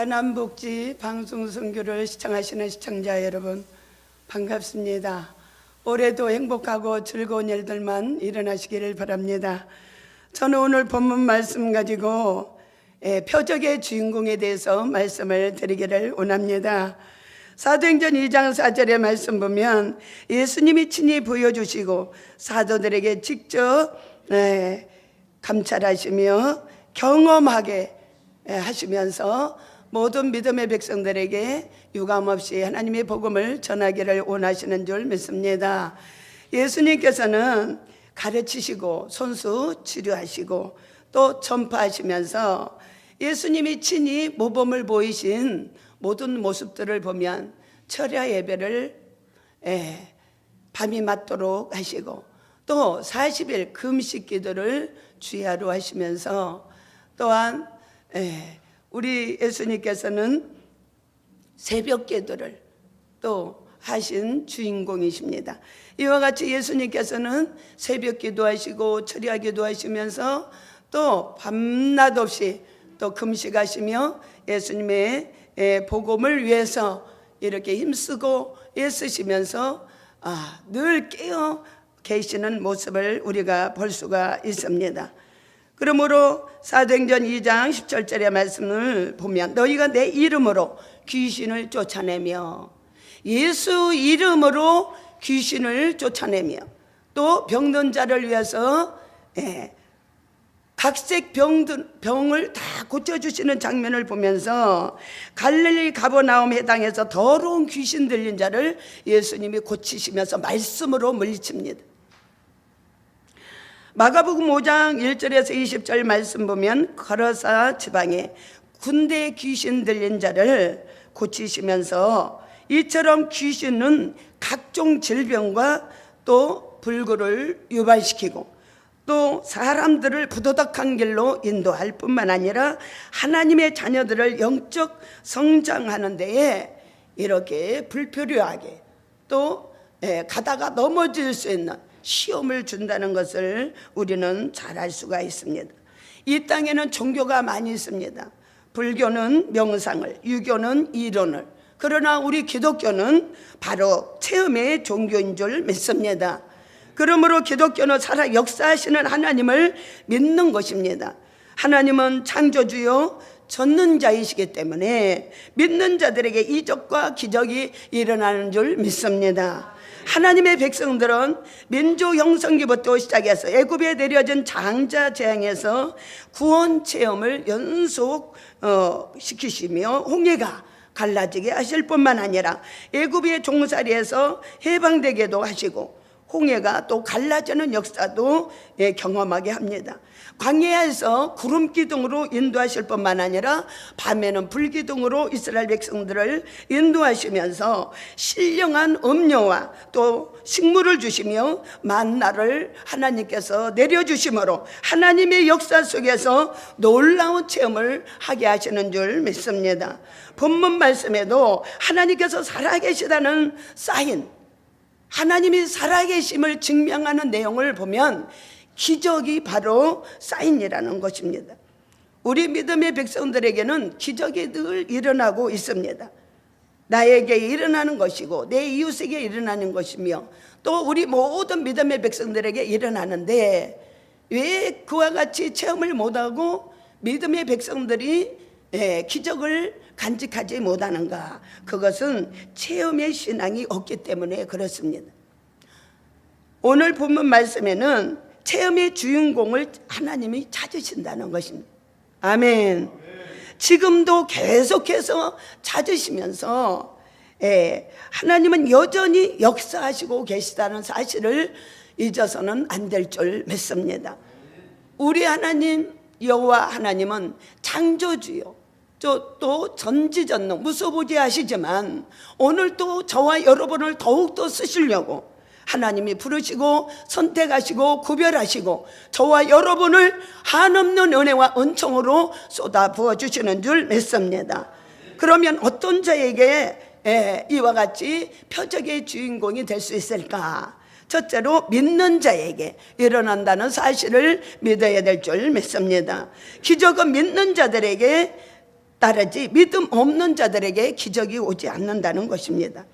대남복지 방송 선교를 시청하시는 시청자 여러분, 반갑습니다. 올해도 행복하고 즐거운 일들만 일어나시기를 바랍니다. 저는 오늘 본문 말씀 가지고 표적의 주인공에 대해서 말씀을 드리기를 원합니다. 사도행전 2장 4절의 말씀 보면 예수님이 친히 보여주시고 사도들에게 직접 감찰하시며 경험하게 하시면서 모든 믿음의 백성들에게 유감없이 하나님의 복음을 전하기를 원하시는 줄 믿습니다. 예수님께서는 가르치시고 손수 치료하시고 또 전파하시면서 예수님이 친히 모범을 보이신 모든 모습들을 보면 철야 예배를 밤이 맞도록 하시고 또 40일 금식 기도를 주야로 하시면서 또한 우리 예수님께서는 새벽 기도를 또 하신 주인공이십니다. 이와 같이 예수님께서는 새벽 기도하시고 철야 기도하시면서 또 밤낮 없이 또 금식하시며 예수님의 복음을 위해서 이렇게 힘쓰고 애쓰시면서 늘 깨어 계시는 모습을 우리가 볼 수가 있습니다. 그러므로 사도행전 2장 17절의 말씀을 보면 너희가 내 이름으로 귀신을 쫓아내며 예수 이름으로 귀신을 쫓아내며 또 병든 자를 위해서 각색 병을 다 고쳐주시는 장면을 보면서 갈릴리 가버나움 해당에서 더러운 귀신 들린 자를 예수님이 고치시면서 말씀으로 물리칩니다. 마가복음 5장 1절에서 20절 말씀 보면 거라사 지방에 군대 귀신 들린 자를 고치시면서 이처럼 귀신은 각종 질병과 또 불구를 유발시키고 또 사람들을 부도덕한 길로 인도할 뿐만 아니라 하나님의 자녀들을 영적 성장하는 데에 이렇게 불필요하게 또 가다가 넘어질 수 있는 시험을 준다는 것을 우리는 잘 알 수가 있습니다. 이 땅에는 종교가 많이 있습니다. 불교는 명상을, 유교는 이론을, 그러나 우리 기독교는 바로 체험의 종교인 줄 믿습니다. 그러므로 기독교는 살아 역사하시는 하나님을 믿는 것입니다. 하나님은 창조주요 전능자이시기 때문에 믿는 자들에게 이적과 기적이 일어나는 줄 믿습니다. 하나님의 백성들은 민족 형성기부터 시작해서 애굽에 내려진 장자 재앙에서 구원 체험을 연속 시키시며 홍해가 갈라지게 하실 뿐만 아니라 애굽의 종살이에서 해방되게도 하시고 홍해가 또 갈라지는 역사도 경험하게 합니다. 광야에서 구름 기둥으로 인도하실 뿐만 아니라 밤에는 불 기둥으로 이스라엘 백성들을 인도하시면서 신령한 음료와 또 식물을 주시며 만나를 하나님께서 내려주심으로 하나님의 역사 속에서 놀라운 체험을 하게 하시는 줄 믿습니다. 본문 말씀에도 하나님께서 살아계시다는 사인, 하나님이 살아계심을 증명하는 내용을 보면 기적이 바로 사인이라는 것입니다. 우리 믿음의 백성들에게는 기적이 늘 일어나고 있습니다. 나에게 일어나는 것이고 내 이웃에게 일어나는 것이며 또 우리 모든 믿음의 백성들에게 일어나는데 왜 그와 같이 체험을 못하고 믿음의 백성들이 기적을 간직하지 못하는가? 그것은 체험의 신앙이 없기 때문에 그렇습니다. 오늘 본문 말씀에는 체험의 주인공을 하나님이 찾으신다는 것입니다. 아멘. 지금도 계속해서 찾으시면서 하나님은 여전히 역사하시고 계시다는 사실을 잊어서는 안 될 줄 믿습니다. 우리 하나님 여호와 하나님은 창조주요 또 전지전능 무소부지하시지만 오늘 또 저와 여러분을 더욱더 쓰시려고 하나님이 부르시고 선택하시고 구별하시고 저와 여러분을 한없는 은혜와 은총으로 쏟아 부어주시는 줄 믿습니다. 그러면 어떤 자에게 이와 같이 표적의 주인공이 될 수 있을까? 첫째로 믿는 자에게 일어난다는 사실을 믿어야 될 줄 믿습니다. 기적은 믿는 자들에게 따르지 믿음 없는 자들에게 기적이 오지 않는다는 것입니다.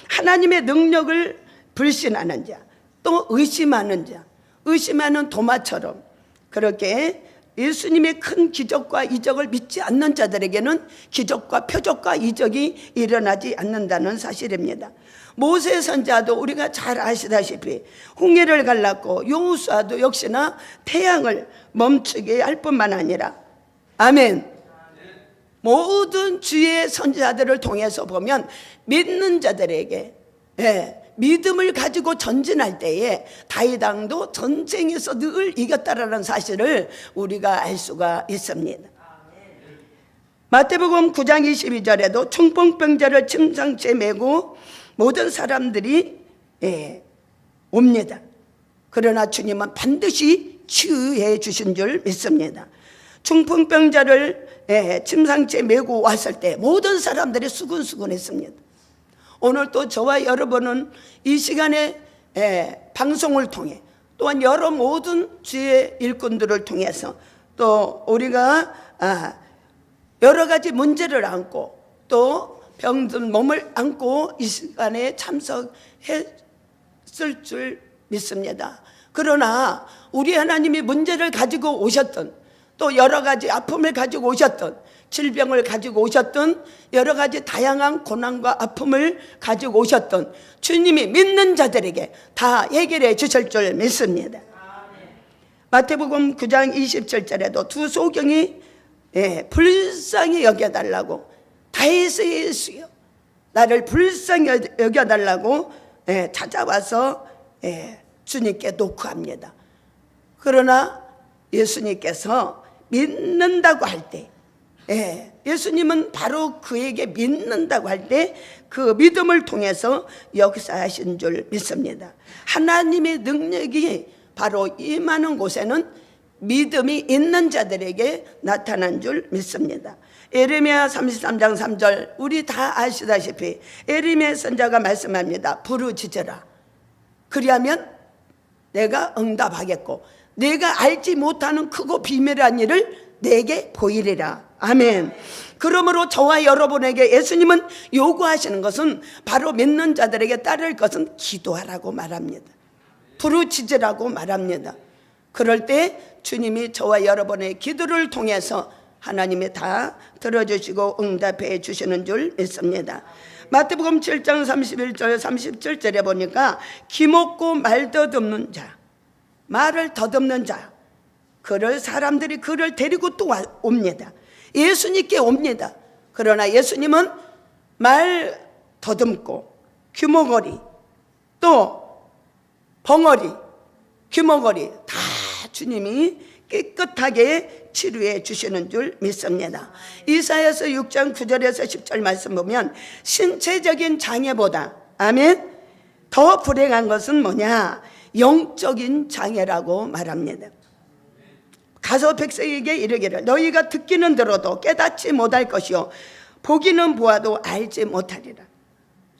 하나님의 능력을 불신하는 자, 또 의심하는 자, 의심하는 도마처럼 그렇게 예수님의 큰 기적과 이적을 믿지 않는 자들에게는 기적과 표적과 이적이 일어나지 않는다는 사실입니다. 모세 선지자도 우리가 잘 아시다시피 홍해를 갈랐고 여호수아도 역시나 태양을 멈추게 할 뿐만 아니라 아멘. 모든 주의 선지자들을 통해서 보면 믿는 자들에게 믿음을 가지고 전진할 때에 다윗 왕도 전쟁에서 늘 이겼다라는 사실을 우리가 알 수가 있습니다. 마태복음 9장 22절에도 충풍병자를 침상치에 메고 모든 사람들이 옵니다. 그러나 주님은 반드시 치유해 주신 줄 믿습니다. 충풍병자를 침상치에 메고 왔을 때 모든 사람들이 수근수근했습니다. 오늘 또 저와 여러분은 이 시간에 방송을 통해 또한 여러 모든 주의 일꾼들을 통해서 또 우리가 여러 가지 문제를 안고 또 병든 몸을 안고 이 시간에 참석했을 줄 믿습니다. 그러나 우리 하나님이 문제를 가지고 오셨던 또 여러 가지 아픔을 가지고 오셨던 질병을 가지고 오셨던 여러 가지 다양한 고난과 아픔을 가지고 오셨던 주님이 믿는 자들에게 다 해결해 주실 줄 믿습니다. 마태복음 9장 27절에도 두 소경이 불쌍히 여겨달라고 다윗의 예수여 나를 불쌍히 여겨달라고 찾아와서 주님께 노크합니다. 그러나 예수님께서 믿는다고 할 때 예수님은 바로 그에게 믿는다고 할 때 그 믿음을 통해서 역사하신 줄 믿습니다. 하나님의 능력이 바로 임하는 곳에는 믿음이 있는 자들에게 나타난 줄 믿습니다. 예레미야 33장 3절 우리 다 아시다시피 예레미야 선지자가 말씀합니다. 부르짖으라 그리하면 내가 응답하겠고 내가 알지 못하는 크고 비밀한 일을 내게 보이리라. 아멘. 그러므로 저와 여러분에게 예수님은 요구하시는 것은 바로 믿는 자들에게 따를 것은 기도하라고 말합니다. 부르짖으라고 말합니다. 그럴 때 주님이 저와 여러분의 기도를 통해서 하나님이 다 들어주시고 응답해 주시는 줄 믿습니다. 마태복음 7장 31절 37절에 보니까 기먹고 말 더듬는 자, 말을 더듬는 자, 사람들이 그를 데리고 또 옵니다. 예수님께 옵니다. 그러나 예수님은 말 더듬고 귀머거리 또 벙어리 귀머거리 다 주님이 깨끗하게 치료해 주시는 줄 믿습니다. 이사야서 6장 9절에서 10절 말씀 보면 신체적인 장애보다 아멘 더 불행한 것은 뭐냐? 영적인 장애라고 말합니다. 가서 백성에게 이르기를 너희가 듣기는 들어도 깨닫지 못할 것이요 보기는 보아도 알지 못하리라.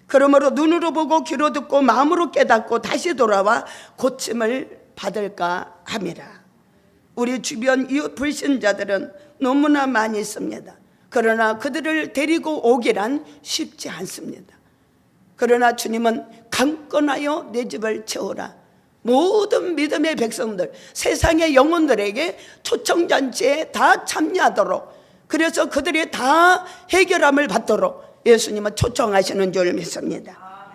그러므로 눈으로 보고 귀로 듣고 마음으로 깨닫고 다시 돌아와 고침을 받을까 함이라. 우리 주변 이웃 불신자들은 너무나 많이 있습니다. 그러나 그들을 데리고 오기란 쉽지 않습니다. 그러나 주님은 강건하여 내 집을 채우라. 모든 믿음의 백성들, 세상의 영혼들에게 초청잔치에 다 참여하도록, 그래서 그들이 다 해결함을 받도록 예수님은 초청하시는 줄 믿습니다.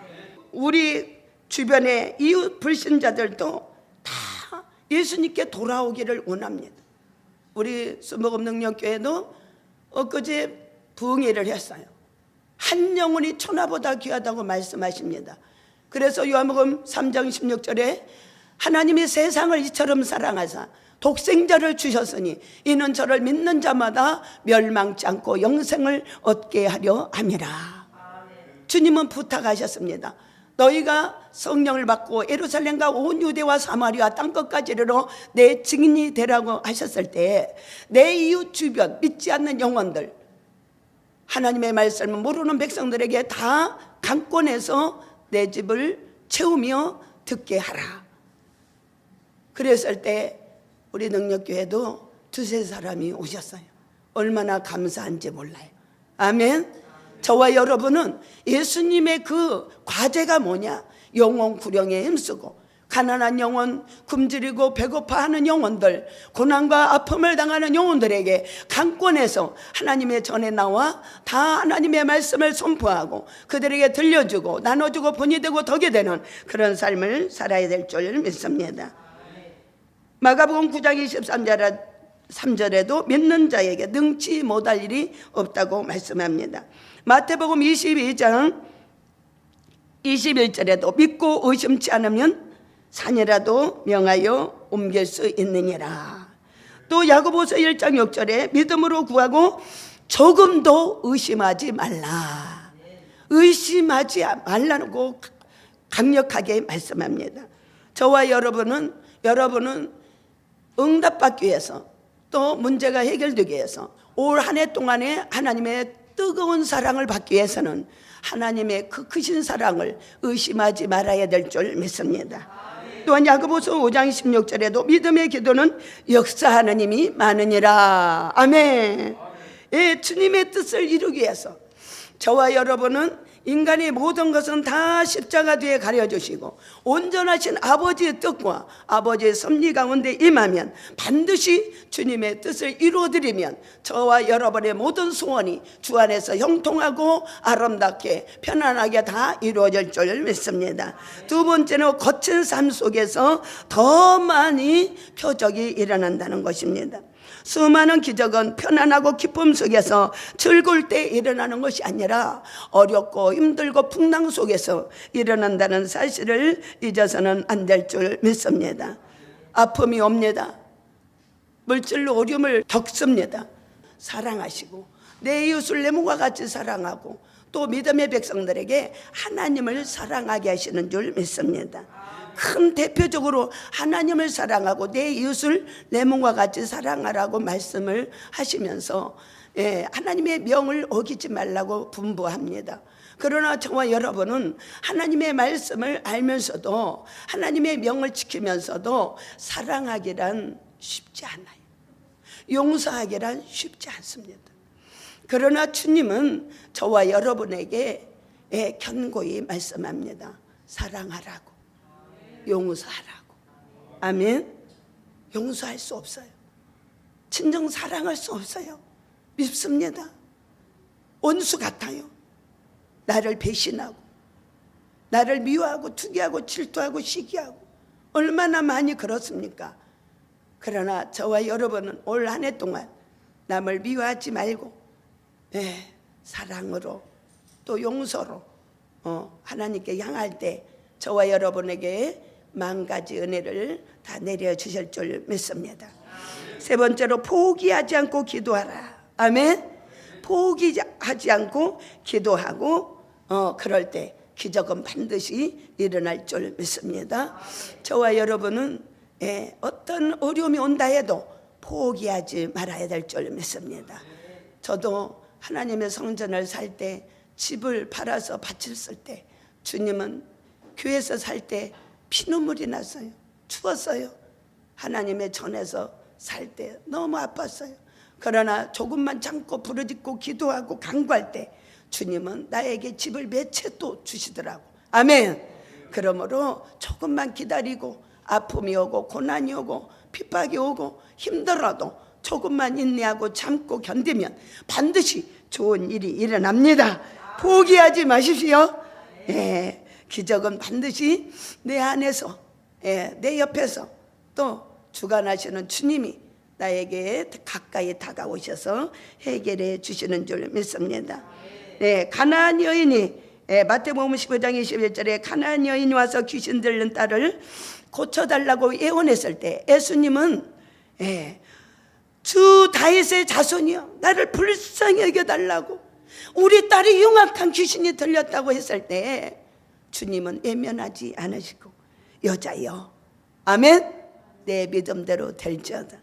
우리 주변의 이웃 불신자들도 다 예수님께 돌아오기를 원합니다. 우리 수목업능력교회도 엊그제 부흥회를 했어요. 한 영혼이 천하보다 귀하다고 말씀하십니다. 그래서 요한복음 3장 16절에 하나님이 세상을 이처럼 사랑하사 독생자를 주셨으니 이는 저를 믿는 자마다 멸망치 않고 영생을 얻게 하려 함이라. 주님은 부탁하셨습니다. 너희가 성령을 받고 예루살렘과 온 유대와 사마리아 땅끝까지 이르러 내 증인이 되라고 하셨을 때 내 이웃 주변 믿지 않는 영혼들, 하나님의 말씀을 모르는 백성들에게 다 강권해서 내 집을 채우며 듣게 하라. 그랬을 때 우리 능력교회도 두세 사람이 오셨어요. 얼마나 감사한지 몰라요. 아멘. 저와 여러분은 예수님의 그 과제가 뭐냐? 영혼 구령에 힘쓰고 가난한 영혼, 굶주리고 배고파하는 영혼들, 고난과 아픔을 당하는 영혼들에게 강권해서 하나님의 전에 나와 다 하나님의 말씀을 선포하고 그들에게 들려주고 나눠주고 본이 되고 덕이 되는 그런 삶을 살아야 될 줄 믿습니다. 마가복음 9장 23절에도 믿는 자에게 능치 못할 일이 없다고 말씀합니다. 마태복음 22장 21절에도 믿고 의심치 않으면 산이라도 명하여 옮길 수 있느니라. 또 야고보서 1장 6절에 믿음으로 구하고 조금도 의심하지 말라. 의심하지 말라고 강력하게 말씀합니다. 저와 여러분은 응답받기 위해서 또 문제가 해결되기 위해서 올 한 해 동안에 하나님의 뜨거운 사랑을 받기 위해서는 하나님의 그 크신 사랑을 의심하지 말아야 될 줄 믿습니다. 또한 야고보서 5장 16절에도 믿음의 기도는 역사하는 힘이 많으니라. 아멘. 예, 주님의 뜻을 이루기 위해서 저와 여러분은 인간의 모든 것은 다 십자가 뒤에 가려주시고 온전하신 아버지의 뜻과 아버지의 섭리 가운데 임하면 반드시 주님의 뜻을 이루어드리면 저와 여러분의 모든 소원이 주 안에서 형통하고 아름답게 편안하게 다 이루어질 줄 믿습니다. 두 번째는 거친 삶 속에서 더 많이 표적이 일어난다는 것입니다. 수많은 기적은 편안하고 기쁨 속에서 즐거울 때 일어나는 것이 아니라 어렵고 힘들고 풍랑 속에서 일어난다는 사실을 잊어서는 안 될 줄 믿습니다. 아픔이 옵니다. 물질로 어려움을 겪습니다. 사랑하시고 내 이웃을 내 몸과 같이 사랑하고 또 믿음의 백성들에게 하나님을 사랑하게 하시는 줄 믿습니다. 큰 대표적으로 하나님을 사랑하고 내 이웃을 내 몸과 같이 사랑하라고 말씀을 하시면서 하나님의 명을 어기지 말라고 분부합니다. 그러나 저와 여러분은 하나님의 말씀을 알면서도 하나님의 명을 지키면서도 사랑하기란 쉽지 않아요. 용서하기란 쉽지 않습니다. 그러나 주님은 저와 여러분에게 견고히 말씀합니다. 사랑하라고, 용서하라고. 아멘. 용서할 수 없어요. 진정 사랑할 수 없어요. 밉습니다. 원수 같아요. 나를 배신하고 나를 미워하고 투기하고 질투하고 시기하고 얼마나 많이 그렇습니까? 그러나 저와 여러분은 올 한 해 동안 남을 미워하지 말고 사랑으로 또 용서로 하나님께 향할 때 저와 여러분에게 만 가지 은혜를 다 내려주실 줄 믿습니다. 세 번째로 포기하지 않고 기도하라. 아멘. 포기하지 않고 기도하고 그럴 때 기적은 반드시 일어날 줄 믿습니다. 저와 여러분은 어떤 어려움이 온다 해도 포기하지 말아야 될 줄 믿습니다. 저도 하나님의 성전을 살 때 집을 팔아서 바쳤을 때 주님은 교회에서 살 때 피눈물이 났어요. 추웠어요. 하나님의 전에서 살 때 너무 아팠어요. 그러나 조금만 참고 부르짖고 기도하고 간구할 때 주님은 나에게 집을 몇 채 또 주시더라고. 아멘. 그러므로 조금만 기다리고 아픔이 오고 고난이 오고 핍박이 오고 힘들어도 조금만 인내하고 참고 견디면 반드시 좋은 일이 일어납니다. 포기하지 마십시오. 기적은 반드시 내 안에서 내 옆에서 또 주관하시는 주님이 나에게 가까이 다가오셔서 해결해 주시는 줄 믿습니다. 가나안 여인이 마태복음 15장 21절에 가나안 여인이 와서 귀신 들린 딸을 고쳐달라고 예언했을 때 예수님은 주 다윗의 자손이여 나를 불쌍히 여겨달라고 우리 딸이 흉악한 귀신이 들렸다고 했을 때 주님은 외면하지 않으시고 여자여 아멘 내 믿음대로 될지어다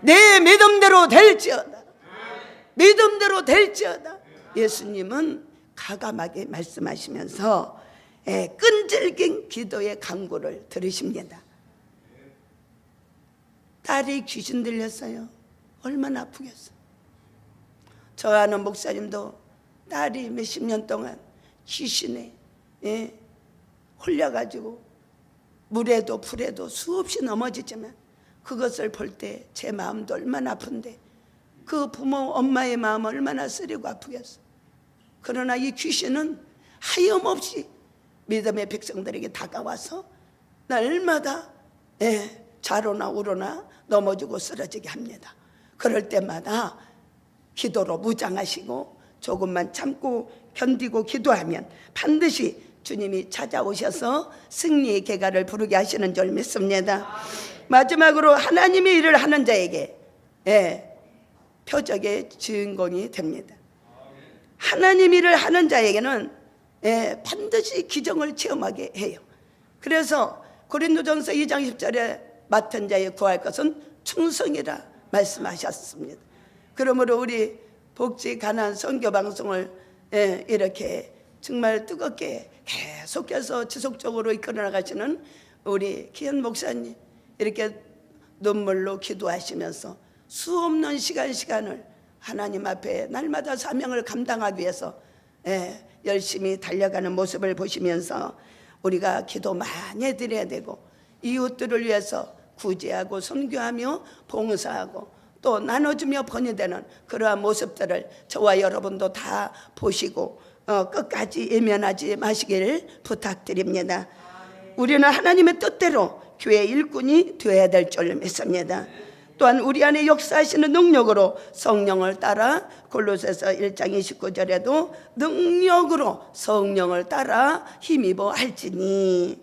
내 믿음대로 될지어다 믿음대로 될지어다 예수님은 가감하게 말씀하시면서 끈질긴 기도의 간구를 들으십니다. 딸이 귀신 들렸어요. 얼마나 아프겠어요. 저 아는 목사님도 딸이 몇십 년 동안 귀신에 홀려가지고 물에도 불에도 수없이 넘어지지만 그것을 볼 때 제 마음도 얼마나 아픈데 그 부모 엄마의 마음 얼마나 쓰리고 아프겠어. 그러나 이 귀신은 하염없이 믿음의 백성들에게 다가와서 날마다 좌로나 우로나 넘어지고 쓰러지게 합니다. 그럴 때마다 기도로 무장하시고 조금만 참고 견디고 기도하면 반드시 주님이 찾아오셔서 승리의 계가를 부르게 하시는 줄 믿습니다. 마지막으로 하나님의 일을 하는 자에게 표적의 주인공이 됩니다. 하나님 일을 하는 자에게는 반드시 기적을 체험하게 해요. 그래서 고린도전서 2장 10절에 맡은 자의 구할 것은 충성이라 말씀하셨습니다. 그러므로 우리 복지 가난 선교 방송을 이렇게 정말 뜨겁게 계속해서 지속적으로 이끌어 나가시는 우리 기현 목사님, 이렇게 눈물로 기도하시면서 수없는 시간을 하나님 앞에 날마다 사명을 감당하기 위해서 열심히 달려가는 모습을 보시면서 우리가 기도 많이 해드려야 되고 이웃들을 위해서 구제하고 선교하며 봉사하고 또 나눠주며 번이되는 그러한 모습들을 저와 여러분도 다 보시고 끝까지 예면하지 마시기를 부탁드립니다. 우리는 하나님의 뜻대로 교회 일꾼이 되어야 될 줄 믿습니다. 또한 우리 안에 역사하시는 능력으로 성령을 따라 골로새서 1장 29절에도 능력으로 성령을 따라 힘입어 할지니,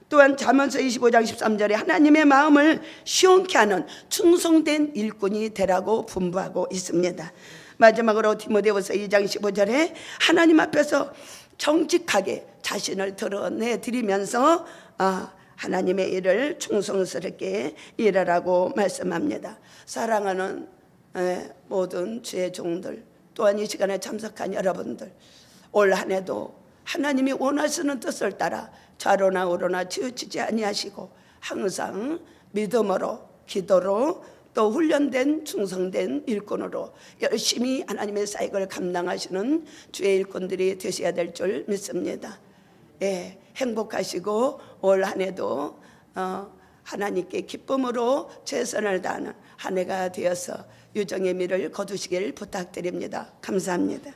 또한 잠언서 25장 13절에 하나님의 마음을 시원케 하는 충성된 일꾼이 되라고 분부하고 있습니다. 마지막으로 디모데후서 2장 15절에 하나님 앞에서 정직하게 자신을 드러내 드리면서 하나님의 일을 충성스럽게 일하라고 말씀합니다. 사랑하는 모든 주의 종들, 또한 이 시간에 참석한 여러분들, 올 한 해도 하나님이 원하시는 뜻을 따라 좌로나 우로나 치우치지 아니하시고 항상 믿음으로 기도로 또 훈련된 충성된 일꾼으로 열심히 하나님의 사역을 감당하시는 주의 일꾼들이 되셔야 될 줄 믿습니다. 행복하시고 올 한 해도 하나님께 기쁨으로 최선을 다하는 한 해가 되어서 유정의 미를 거두시길 부탁드립니다. 감사합니다.